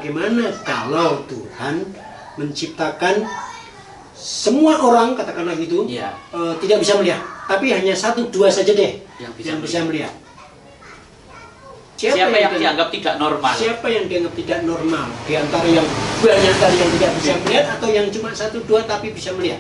bagaimana kalau Tuhan menciptakan semua orang, katakanlah gitu, tidak bisa melihat, tapi hanya 1-2 saja deh yang bisa melihat. Siapa yang dianggap tidak normal? Siapa yang dianggap tidak normal? Di antara yang banyak tadi yang tidak bisa melihat, atau yang cuma 1-2 tapi bisa melihat?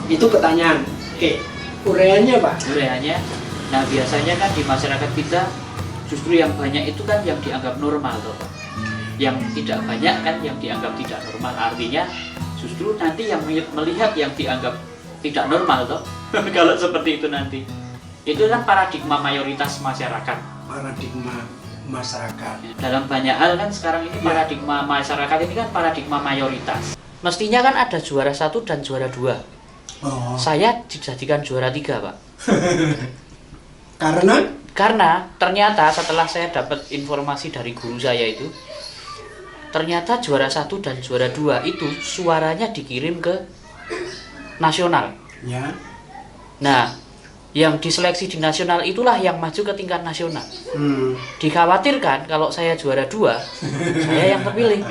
Itu pertanyaan. Oke, uraiannya Pak? Uraiannya, nah biasanya kan di masyarakat kita justru yang banyak itu kan yang dianggap normal toh, Pak. Yang tidak banyak kan yang dianggap tidak normal. Artinya justru nanti yang melihat yang dianggap tidak normal toh. Kalau seperti itu nanti. Itu kan paradigma mayoritas masyarakat. Paradigma masyarakat. Dalam banyak hal kan sekarang ini paradigma masyarakat ini kan paradigma mayoritas. Mestinya kan ada juara 1 dan juara 2. Saya dijadikan juara 3, Pak. Karena ternyata setelah saya dapat informasi dari guru saya itu, ternyata juara 1 dan juara 2 itu suaranya dikirim ke nasional. Ya. Nah, yang diseleksi di nasional itulah yang maju ke tingkat nasional. Dikhawatirkan kalau saya juara 2, saya yang terpilih.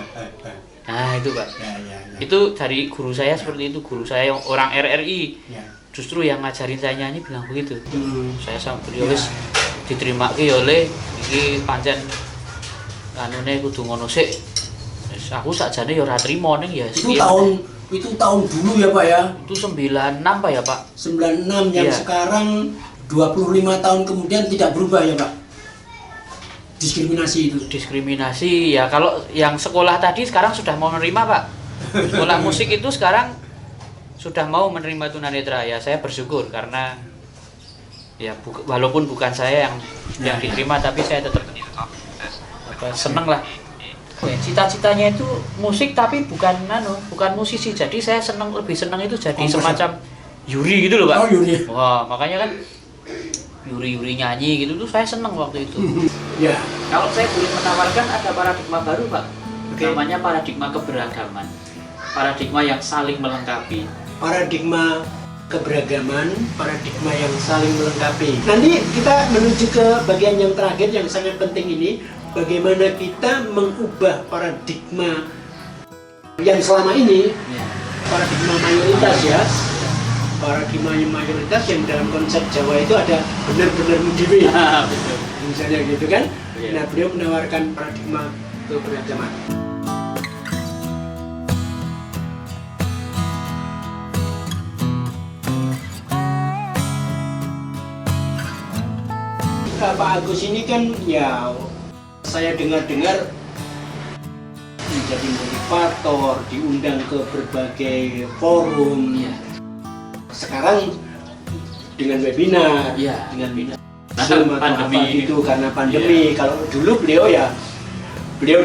Nah itu Pak, itu dari guru saya seperti itu, guru saya yang orang RRI, justru yang ngajarin saya nyanyi bilang begitu. Saya sampai beliau diterima oleh iki pancen anune kudu ngono sik. Aku sakjane ya ora trimo ning ya. Itu tahun dulu ya Pak ya? Itu 96 Pak ya Pak? 96 yang sekarang 25 tahun kemudian tidak berubah ya Pak? Diskriminasi itu? Diskriminasi ya, kalau yang sekolah tadi sekarang sudah mau menerima Pak. Sekolah musik itu sekarang sudah mau menerima tunanetra ya, saya bersyukur karena ya walaupun bukan saya yang diterima tapi saya tetap seneng lah. Cita-citanya itu musik tapi bukan musisi, jadi saya lebih seneng itu jadi semacam juri gitu loh Pak. Oh juri. Wah makanya kan Yuri nyanyi gitu tuh saya seneng waktu itu. Ya. Kalau saya boleh menawarkan ada paradigma baru Pak, namanya paradigma keberagaman, paradigma yang saling melengkapi. Paradigma keberagaman, paradigma yang saling melengkapi. Nanti kita menuju ke bagian yang terakhir yang sangat penting ini, bagaimana kita mengubah paradigma yang selama ini, paradigma mayoritas ya. Paradigma mayoritas yang dalam konsep Jawa itu ada benar-benar mudiwi, misalnya gitu kan. Nah beliau menawarkan paradigma keberagaman. Pak Agus ini kan ya saya dengar-dengar menjadi motivator, diundang ke berbagai forum. Sekarang dengan webinar, pandemi itu karena pandemi. Kalau dulu beliau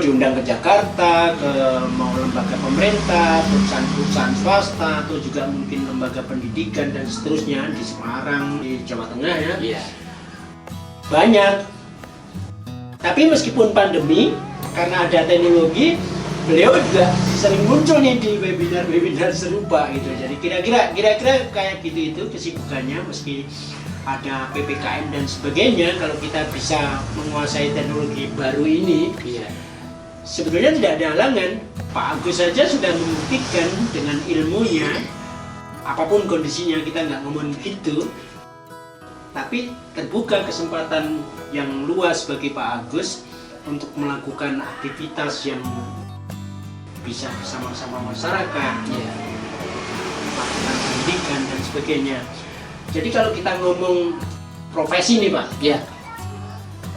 diundang ke Jakarta, ke mau lembaga pemerintah, perusahaan swasta, atau juga mungkin lembaga pendidikan dan seterusnya di Semarang, di Jawa Tengah ya. Banyak. Tapi meskipun pandemi, karena ada teknologi, beliau juga sering muncul nih di webinar serupa gitu. Jadi kira-kira kayak gitu itu kesibukannya, meski ada PPKM dan sebagainya. Kalau kita bisa menguasai teknologi baru ini, sebetulnya tidak ada halangan. Pak Agus saja sudah membuktikan dengan ilmunya, apapun kondisinya, kita nggak ngomong gitu, tapi terbuka kesempatan yang luas bagi Pak Agus untuk melakukan aktivitas yang bisa bersama-sama masyarakat, melakukan pendidikan dan sebagainya. Jadi kalau kita ngomong profesi nih Pak,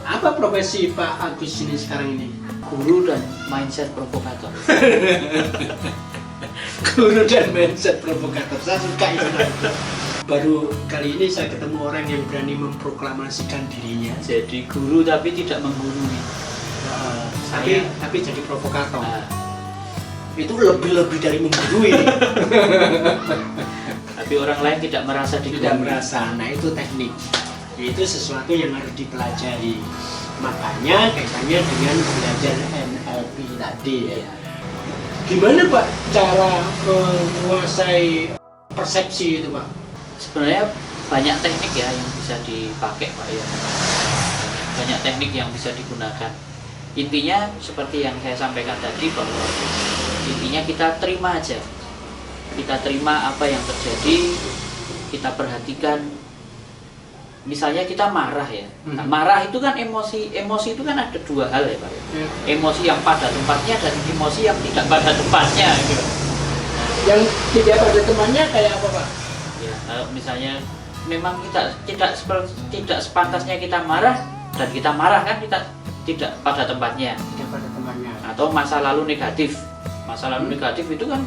apa profesi Pak Agus ini sekarang ini? Guru dan mindset provokator. Guru dan mindset provokator, saya suka itu. Baru kali ini saya ketemu orang yang berani memproklamasikan dirinya. Jadi guru tapi tidak menggurui. Tapi jadi provokator. itu lebih dari menggurui. Tapi orang lain tidak merasa Tidak diganggu. merasa. Nah itu teknik. Itu sesuatu yang harus dipelajari. Makanya kaitannya dengan belajar NLP tadi ya. Gimana Pak cara menguasai persepsi itu Pak? Sebenarnya banyak teknik ya yang bisa dipakai Pak ya. Banyak teknik yang bisa digunakan. Intinya seperti yang saya sampaikan tadi bahwa intinya kita terima aja. Kita terima apa yang terjadi, kita perhatikan. Misalnya kita marah ya. Nah, marah itu kan emosi itu kan ada dua hal ya Pak. Emosi yang pada tempatnya dan emosi yang tidak pada tempatnya gitu. Yang tidak pada tempatnya kayak apa Pak? Ya, misalnya memang kita tidak sepantasnya kita marah dan kita marah kan kita tidak pada tempatnya. Tidak pada tempatnya. Atau masa lalu negatif. Masa lalu negatif itu kan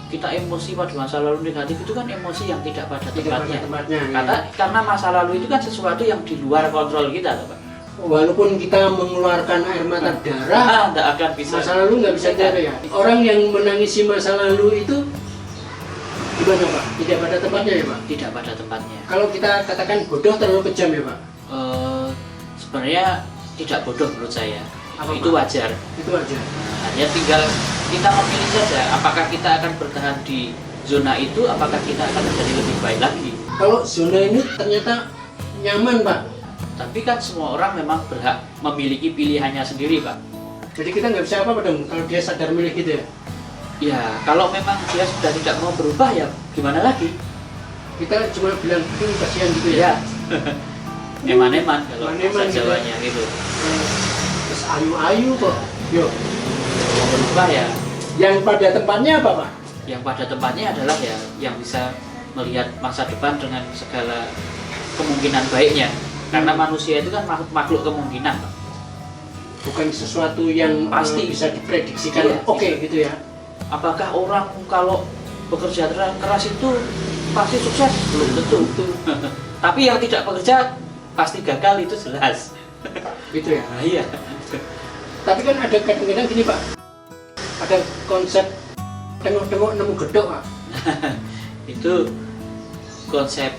kita emosi pada masa lalu negatif itu kan emosi yang tidak pada tempatnya. Karena masa lalu itu kan sesuatu yang di luar kontrol kita, Pak. Walaupun kita mengeluarkan air mata darah, tidak akan bisa. Masa lalu nggak bisa jaga ya. Orang yang menangisi masa lalu itu gimana Pak? Tidak pada tempatnya ya Pak? Tidak pada tempatnya. Kalau kita katakan bodoh terlalu kejam ya Pak? Sebenarnya tidak bodoh menurut saya. Itu Pak? wajar. Itu wajar. Hanya tinggal kita memilih saja apakah kita akan bertahan di zona itu, apakah kita akan menjadi lebih baik lagi. Kalau zona ini ternyata nyaman Pak. Tapi kan semua orang memang berhak memiliki pilihannya sendiri Pak. Jadi kita nggak bisa apa-apa dong kalau dia sadar milih gitu ya? Ya kalau memang dia sudah tidak mau berubah ya gimana lagi? Kita cuma bilang kasihan gitu ya? Eman-eman kalau Eman-eman bahasa Jawanya gitu. Terus ayu-ayu kok. Yuk. Mau berubah ya. Yang pada tempatnya apa Pak? Yang pada tempatnya adalah ya yang bisa melihat masa depan dengan segala kemungkinan baiknya. Karena manusia itu kan makhluk kemungkinan, Pak. Bukan sesuatu yang pasti bisa diprediksikan. Iya, Oke, gitu ya. Apakah orang kalau bekerja keras itu pasti sukses? Belum tentu. Tapi yang tidak bekerja pasti gagal itu jelas. Gitu ya. Nah, iya. Tapi kan ada kadang-kadang gini Pak. Ada konsep tengok-tengok nemu gedok Pak. Itu konsep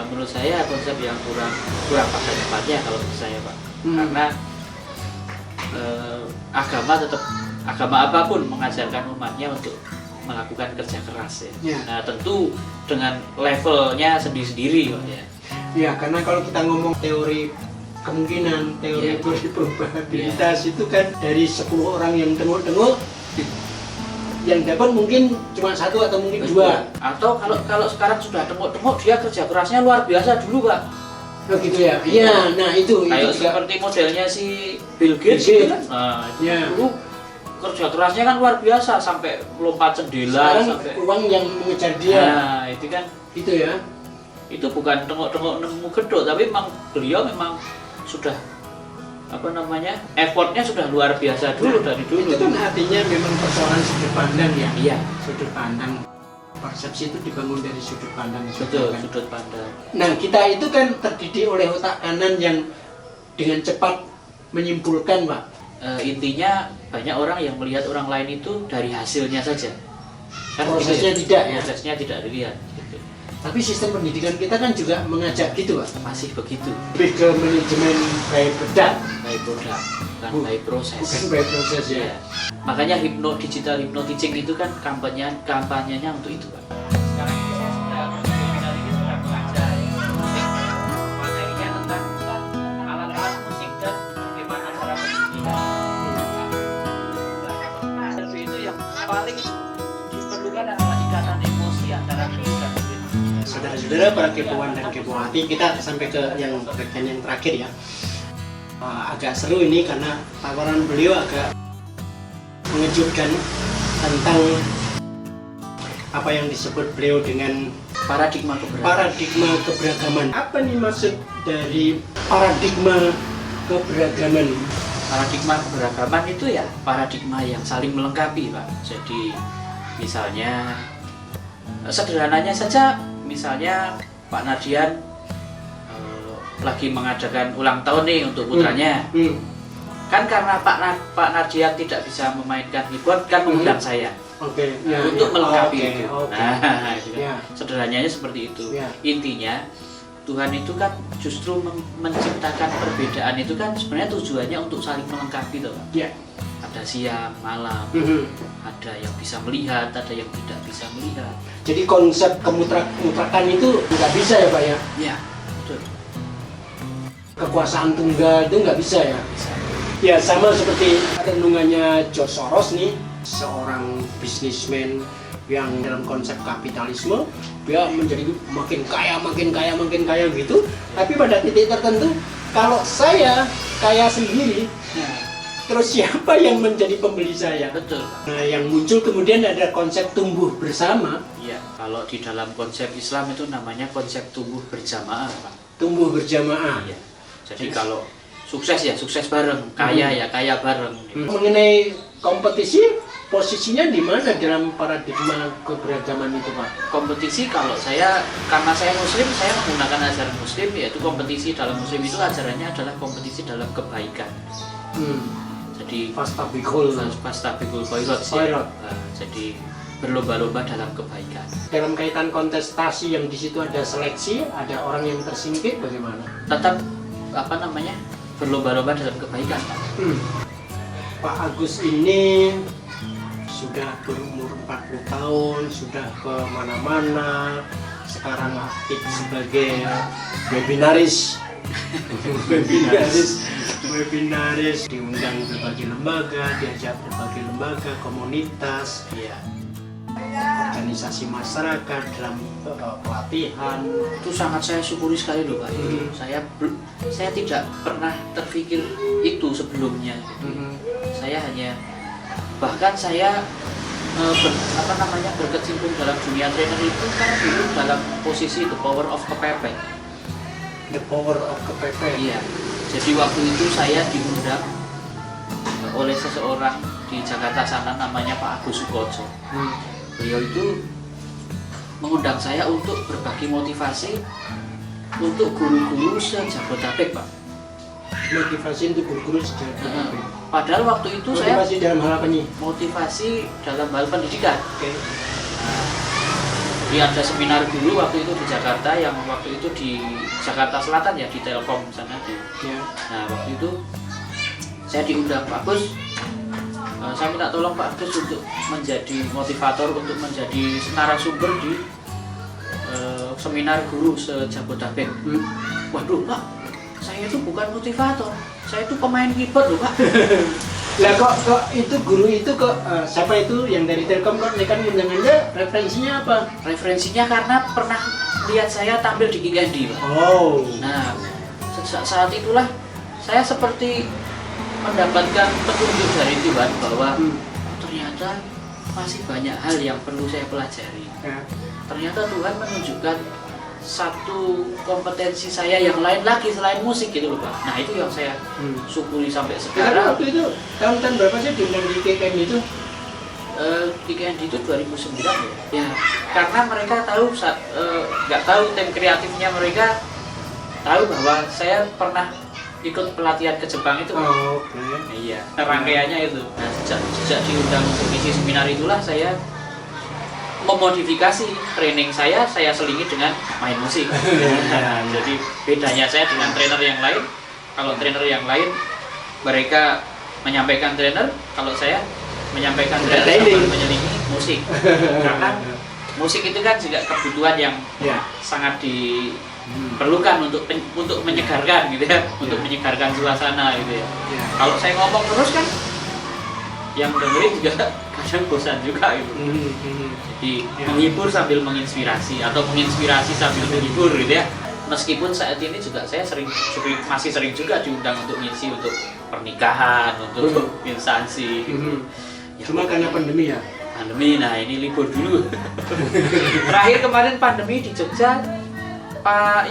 menurut saya konsep yang kurang pada tempatnya kalau menurut saya Pak. Karena agama apapun mengajarkan umatnya untuk melakukan kerja keras ya. Nah tentu dengan levelnya sendiri-sendiri Pak ya. Ya karena kalau kita ngomong teori kemungkinan, teori probabilitas itu kan dari 10 orang yang tengok-tengok yang dapat mungkin cuma 1 atau mungkin 2. Atau kalau sekarang sudah tengok-tengok dia kerja kerasnya luar biasa dulu Pak. Oh gitu ya. Iya, nah itu kayak seperti modelnya si Bill Gates gitu kan. Nah, dulu kerja kerasnya kan luar biasa sampai lompat jendela sampai uang yang mengejar dia. Nah, itu kan itu ya. Itu bukan tengok-tengok nemu gedok tapi memang beliau memang sudah effortnya sudah luar biasa dulu dari dulu. Itu kan artinya memang persoalan sudut pandang ya. Iya, sudut pandang. Persepsi itu dibangun dari sudut pandang. Betul, sudut pandang. Nah, kita itu kan terdidik oleh otak kanan yang dengan cepat menyimpulkan, Pak. Intinya banyak orang yang melihat orang lain itu dari hasilnya saja. Kan prosesnya gitu, tidak ya. Prosesnya tidak dilihat gitu. Tapi sistem pendidikan kita kan juga mengajak gitu, Pak. Masih begitu. Lebih ke manajemen by produk, bukan by proses. Bukan by proses ya. Ya. Makanya digital hypnotism itu kan kampanyenya untuk itu, Pak. Sekarang ini saya sudah belajar materinya tentang alat-alat musik dan bagaimana cara pendidikan. Itu yang paling diperlukan adalah ikatan emosi antara guru dan murid. Saudara-saudara, para kepoan dan kepoati, kita sampai ke yang bagian yang terakhir ya. Agak seru ini karena tawaran beliau agak mengejutkan tentang apa yang disebut beliau dengan paradigma keberagaman. Apa nih maksud dari paradigma keberagaman? Paradigma keberagaman itu ya paradigma yang saling melengkapi, Pak. Jadi misalnya sederhananya saja, misalnya Pak Nardian lagi mengadakan ulang tahun nih untuk putranya. Kan karena Pak Narjiak tidak bisa memainkan keyboard kan mengundang saya untuk melengkapi itu. Nah, itu kan. Sederhananya seperti itu. Intinya Tuhan itu kan justru menciptakan perbedaan itu kan sebenarnya tujuannya untuk saling melengkapi toh, Pak. Ada siang, malam, ada yang bisa melihat, ada yang tidak bisa melihat. Jadi konsep kemutrakan itu nggak bisa ya Pak ya? Iya, betul. Kekuasaan tunggal itu nggak bisa ya? Bisa. Ya sama seperti renungannya George Soros nih, seorang bisnismen yang dalam konsep kapitalisme dia menjadi makin kaya gitu. Tapi pada titik tertentu kalau saya kaya sendiri, terus siapa yang menjadi pembeli saya? Betul. Nah, yang muncul kemudian ada konsep tumbuh bersama. Iya, kalau di dalam konsep Islam itu namanya konsep tumbuh berjamaah, Pak. Tumbuh berjamaah. Iya. Jadi kalau sukses ya sukses bareng, kaya ya kaya bareng. Mengenai kompetisi, posisinya di mana dalam paradigma keberagaman itu, Pak? Kompetisi kalau karena saya muslim, saya menggunakan ajaran muslim, yaitu kompetisi dalam muslim itu ajarannya adalah kompetisi dalam kebaikan. Jadi Fastabikul khairat ya. Jadi berlomba-lomba dalam kebaikan. Dalam kaitan kontestasi yang di situ ada seleksi, ada orang yang tersingkir, bagaimana? Tetap berlomba-lomba dalam kebaikan, Pak. Pak Agus ini sudah berumur 40 tahun, sudah kemana-mana, sekarang aktif sebagai webinaris, diundang berbagai lembaga, diajak berbagai lembaga, komunitas, organisasi masyarakat dalam pelatihan. Itu sangat saya syukuri sekali loh, Pak. Saya tidak pernah terpikir itu sebelumnya. Bahkan saya berkecimpung dalam dunia trainer itu kan dulu dalam posisi the power of kepepet. The power of kepepet. Iya. Jadi waktu itu saya diundang oleh seseorang di Jakarta sana namanya Pak Agus Sukoco. Beliau itu mengundang saya untuk berbagi motivasi untuk guru-guru se-Jabodetabek, Pak. Motivasi untuk guru-guru se-Jabodetabek. Padahal waktu itu motivasi dalam hal apa nih? Motivasi dalam hal pendidikan. Oke. Jadi ada seminar dulu waktu itu di Jakarta, yang waktu itu di Jakarta Selatan ya, di Telkom sana. Nah waktu itu saya diundang Pak Agus. Saya minta tolong Pak Agus untuk menjadi motivator, untuk menjadi narasumber di seminar guru se-Jabodetabek. Waduh Pak, saya itu bukan motivator, saya itu pemain keyboard loh Pak. Lah kok itu guru itu siapa itu yang dari Telkom kok nekan undangannya, referensinya apa? Referensinya karena pernah lihat saya tampil di Kick Andy, Pak. Oh. Nah, saat itulah saya seperti mendapatkan petunjuk dari Tuhan bahwa ternyata masih banyak hal yang perlu saya pelajari. Ternyata Tuhan menunjukkan satu kompetensi saya yang lain lagi selain musik gitu loh Pak. Nah itu yang saya syukuri sampai sekarang. Waktu itu tahun berapa sih diundang di KKN itu? KKN itu 2009 ya. Karena mereka tahu nggak tahu tim kreatifnya mereka tahu bahwa saya pernah ikut pelatihan ke Jepang itu. Oke. Iya. Rangkaiannya itu. Nah sejak diundang untuk isi seminar itulah saya memodifikasi training saya selingi dengan main musik. Jadi bedanya saya dengan trainer yang lain, kalau trainer yang lain mereka menyampaikan trainer, kalau saya menyampaikan trainer sambil menyelingi musik. Karena musik itu kan juga kebutuhan yang sangat diperlukan untuk menyegarkan gitu ya, untuk menyegarkan suasana gitu ya. Kalau saya ngomong terus kan yang dengerin juga kadang bosan juga gitu. Jadi menghibur sambil menginspirasi atau menginspirasi sambil menghibur gitu ya. Meskipun saat ini juga saya masih sering juga diundang untuk ngisi untuk pernikahan, untuk instansi. Ya, cuma karena pandemi ya. Pandemi, nah ini libur dulu. Terakhir kemarin pandemi di Jogja, Pak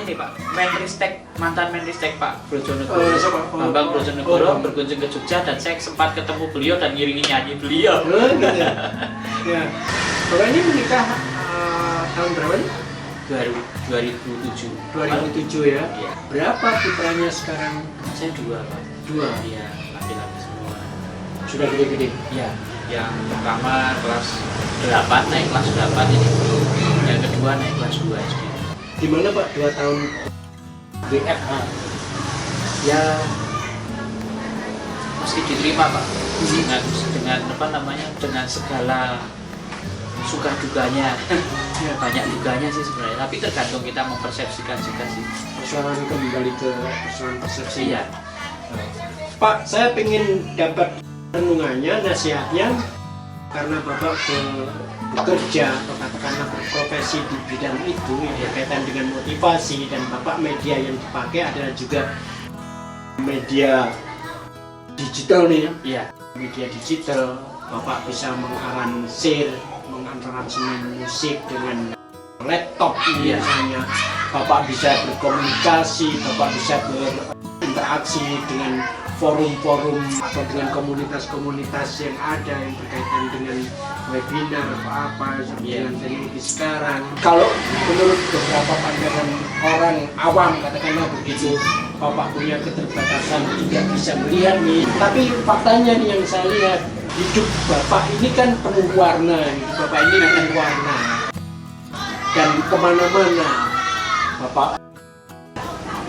Menristek, mantan Menristek Pak Brojonegoro, Bambang Brojonegoro berkunjung ke Jogja dan saya sempat ketemu beliau dan ngiringi nyanyi beliau. Gitu ya. Ya. Bapak ini menikah tahun berapa nih? 2007. 2007 ya. Iya. Berapa putranya sekarang? Saya 2 Pak. 2. Iya, laki-laki. Sudah gede-gede. Ya, yang pertama kelas 8 naik kelas 8 ini belum. Yang kedua naik kelas 2 SD. Gimana Pak 2 tahun WFH? Ya mesti diterima Pak. Dengan apa namanya? Dengan segala suka duganya. Ya, banyak duganya sih sebenarnya, tapi tergantung kita mempersepsikan juga sih. Persoalan kembali ke persoalan persepsi. Iya. Pak, saya ingin dapat renungannya, nasihatnya, karena Bapak bekerja atau katakanlah berprofesi di bidang itu yang berkaitan dengan motivasi, dan Bapak media yang dipakai adalah juga media digital nih ya. Iya. Media digital, Bapak bisa mengaransemen musik dengan laptop ini misalnya. Bapak bisa berkomunikasi, Bapak bisa berinteraksi dengan forum-forum atau dengan komunitas-komunitas yang ada yang berkaitan dengan webinar atau apa dengan teknologi sekarang. Kalau menurut beberapa pandangan orang awam katakanlah begitu, Bapak punya keterbatasan tidak bisa melihat nih. Tapi faktanya nih yang saya lihat, hidup Bapak ini kan penuh warna, hidup Bapak ini penuh warna. Dan kemana-mana Bapak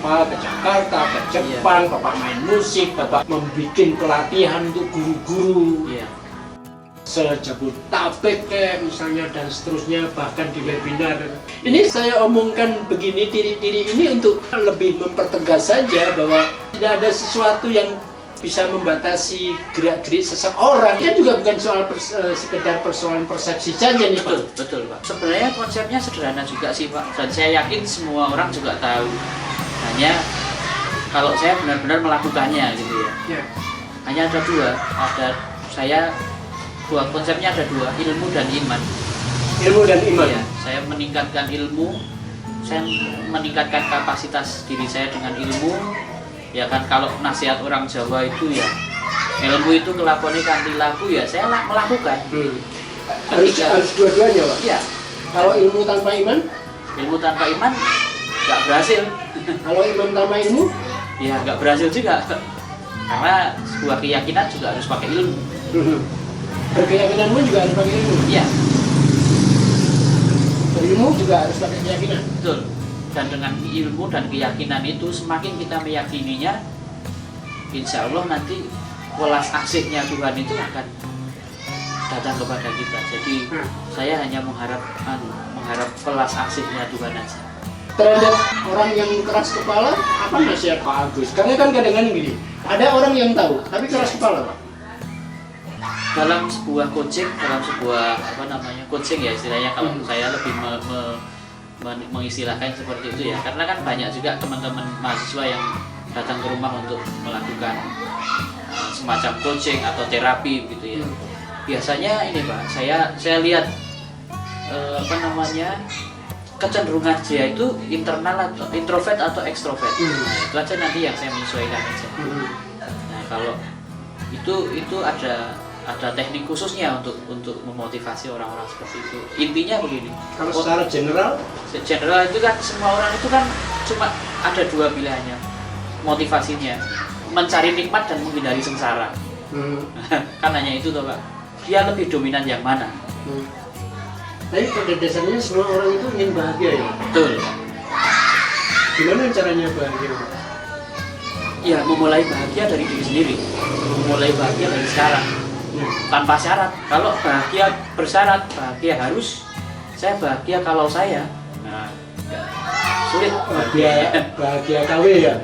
ke Jakarta, ke Jepang, Bapak main musik, Bapak membuat pelatihan untuk guru-guru sejabodetabek misalnya dan seterusnya, bahkan di webinar. Ini saya omongkan begini, diri-diri ini untuk lebih mempertegas saja bahwa tidak ada sesuatu yang bisa membatasi gerak-gerik seseorang. Itu juga bukan soal sekedar persoalan persepsi saja nih Pak. Betul Pak. Sebenarnya konsepnya sederhana juga sih Pak, dan saya yakin semua orang juga tahu. Hanya kalau saya benar-benar melakukannya gitu ya. Hanya ada dua, konsepnya ada dua, ilmu dan iman. Ilmu dan iman. Ya, saya meningkatkan ilmu, saya meningkatkan kapasitas diri saya dengan ilmu. Ya kan, kalau nasihat orang Jawa itu ya, ilmu itu ngelakoni kanthi laku, ya saya melakukan. Harus dua-duanya Pak. Iya. Kalau ilmu tanpa iman? Ilmu tanpa iman nggak berhasil. Kalau iman tanpa ilmu? Ya nggak berhasil juga. Karena sebuah keyakinan juga harus pakai ilmu. Berkeyakinanmu juga harus pakai ilmu? Iya. Berilmu juga harus pakai keyakinan? Betul. Dan dengan ilmu dan keyakinan itu, semakin kita meyakininya, insya Allah nanti welas asihnya Tuhan itu akan datang kepada kita. Jadi saya hanya mengharap welas asihnya Tuhan aja. Terhadap orang yang keras kepala, apa nasihat Pak Agus? Karena kan kadang-kadang gini, ada orang yang tahu, tapi keras kepala Pak. Dalam sebuah coaching, coaching ya istilahnya, kalau saya lebih mengistilahkan seperti itu ya, karena kan banyak juga teman-teman mahasiswa yang datang ke rumah untuk melakukan semacam coaching atau terapi gitu ya. Biasanya ini Pak, saya lihat kecenderungan dia itu internal atau introvert atau ekstrovert. Nah, itu aja nanti yang saya menyesuaikan aja. Nah, kalau itu ada teknik khususnya untuk memotivasi orang-orang seperti itu. Intinya begini. Kalau secara general itu kan semua orang itu kan cuma ada dua pilihannya motivasinya, mencari nikmat dan menghindari sengsara. Kan hanya itu toh Pak. Dia lebih dominan yang mana? Tapi pada dasarnya semua orang itu ingin bahagia ya? Betul. Gimana caranya bahagia? Ya memulai bahagia dari diri sendiri. Memulai bahagia dari sekarang. Tanpa syarat. Kalau bahagia bersyarat, bahagia harus, saya bahagia kalau saya. Nah, sulit. Bahagia KW ya?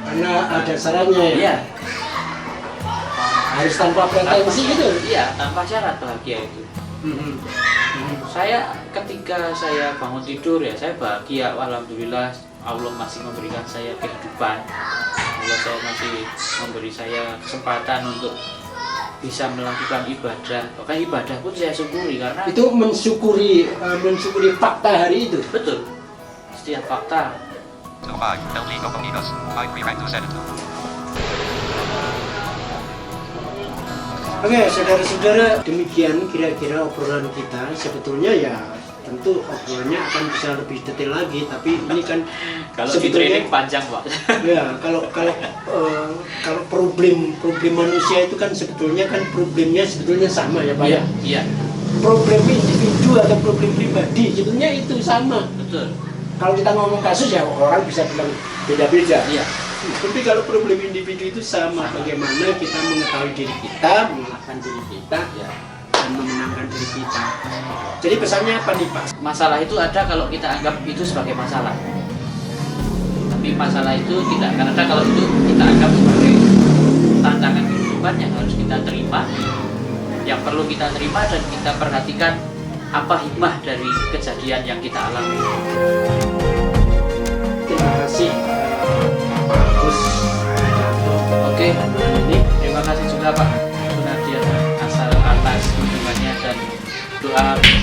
Karena ada syaratnya ya? Iya. Harus tanpa pretensi gitu? Iya, tanpa syarat bahagia itu. Saya ketika saya bangun tidur ya saya bahagia, alhamdulillah Allah masih memberikan saya kehidupan. Allah saya masih memberi saya kesempatan untuk bisa melakukan ibadah. Bahkan ibadah pun saya syukuri karena itu mensyukuri fakta hari itu. Betul. Setiap fakta. Oke, saudara-saudara, demikian kira-kira obrolan kita. Sebetulnya ya tentu obrolannya akan bisa lebih detail lagi, tapi ini kan Kalau di training panjang, Pak. ya kalau problem manusia itu kan sebetulnya kan problemnya sebetulnya sama ya Pak. Iya, iya, Problem individu atau problem pribadi sebetulnya itu sama. betul. Kalau kita ngomong kasus ya orang bisa bilang beda-beda. Iya. Tapi kalau problem individu itu sama, bagaimana kita mengetahui diri kita, mengalahkan diri kita, Ya. dan memenangkan diri kita. Jadi pesannya apa nih Pak? Masalah itu ada kalau kita anggap itu sebagai masalah. Tapi masalah itu tidak akan ada kalau itu kita anggap sebagai tantangan kehidupan yang harus kita terima, yang perlu kita terima dan kita perhatikan apa hikmah dari kejadian yang kita alami. Terima kasih Pak Agus. Oke, ini terima kasih juga Pak Sunardian asal atas kunjungannya dan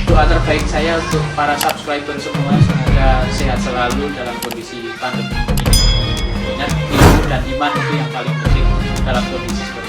doa terbaik saya untuk para subscriber semua, semoga sehat selalu dalam kondisi pandemi ini. Ingat, ilmu dan iman itu yang paling penting dalam kondisi seperti ini.